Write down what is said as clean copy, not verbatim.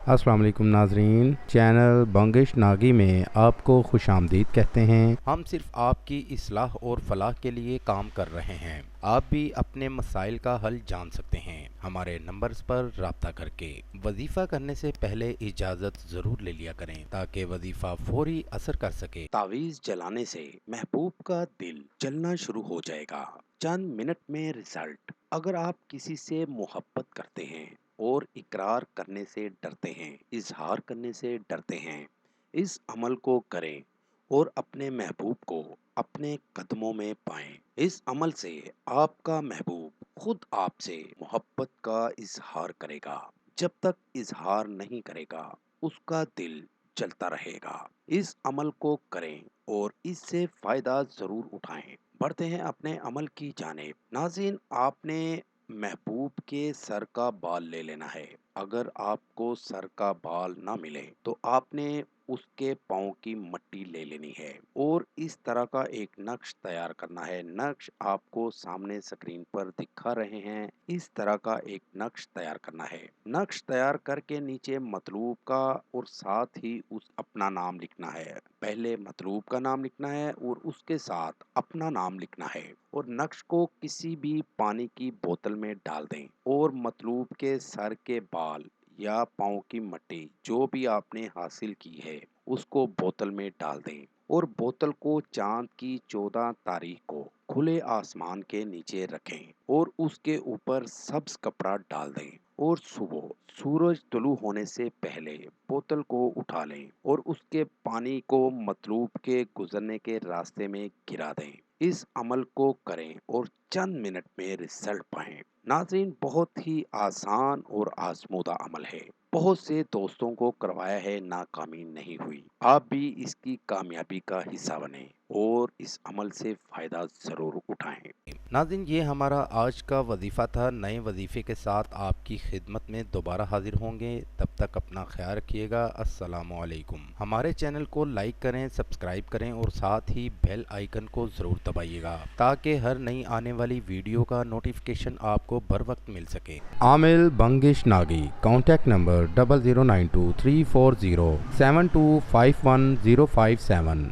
अस्सलाम वालेकुम नाजरीन, चैनल बंगिश नागी में आपको खुश आमदीद कहते हैं। हम सिर्फ आपकी इस्लाह और फलाह के लिए काम कर रहे हैं। आप भी अपने मसाइल का हल जान सकते हैं हमारे नंबर्स पर राब्ता करके। वजीफ़ा करने से पहले इजाज़त ज़रूर ले लिया करें ताकि वजीफ़ा फौरी असर कर सके। तावीज़ जलाने से महबूब का दिल जलना शुरू हो जाएगा। चंद मिनट में रिजल्ट। अगर आप किसी से मोहब्बत करते हैं और इकरार करने से डरते हैं, इजहार करने से डरते हैं, इस अमल को करें और अपने महबूब को अपने कदमों में पाएं। इस अमल से आपका महबूब खुद आपसे मोहब्बत का इजहार करेगा। जब तक इजहार नहीं करेगा, उसका दिल चलता रहेगा। इस अमल को करें और इससे फायदा जरूर उठाएं। बढ़ते हैं अपने अमल की जानेब। नाज़रीन, आपने महबूब के सर का बाल ले लेना है। अगर आपको सर का बाल ना मिले तो आपने उसके पाँव की मट्टी ले लेनी है और इस तरह का एक नक्श तैयार करना है। नक्श आपको सामने स्क्रीन पर दिखा रहे हैं। इस तरह का एक नक्श तैयार करना है। नक्श तैयार करके नीचे मतलूब का और साथ ही उस अपना नाम लिखना है। पहले मतलूब का नाम लिखना है और उसके साथ अपना नाम लिखना है और नक्श को किसी भी पानी की बोतल में डाल दें और मतलूब के सर के बाल या पाँव की मट्टी जो भी आपने हासिल की है उसको बोतल में डाल दें और बोतल को चांद की 14 तारीख को खुले आसमान के नीचे रखें और उसके ऊपर सब्ज कपड़ा डाल दें और सुबह सूरज तुलू होने से पहले बोतल को उठा लें और उसके पानी को मतलूब के गुजरने के रास्ते में गिरा दें। इस अमल को करें और चंद मिनट में रिजल्ट पाएं। नाज़रीन, बहुत ही आसान और आजमूदा अमल है। बहुत से दोस्तों को करवाया है, नाकामी नहीं हुई। आप भी इसकी कामयाबी का हिस्सा बने और इस अमल से फायदा जरूर उठाएं। नाज़रीन, ये हमारा आज का वजीफ़ा था। नए वजीफ़े के साथ आपकी खिदमत में दोबारा हाजिर होंगे। तब तक अपना ख्याल रखिएगा। अस्सलामु अलैकुम। हमारे चैनल को लाइक करें, सब्सक्राइब करें और साथ ही बेल आइकन को ज़रूर दबाइएगा ताकि हर नई आने वाली वीडियो का नोटिफिकेशन आपको बर वक्त मिल सके। आमिल बंगिश नागी, कॉन्टैक्ट नंबर 00923407251057।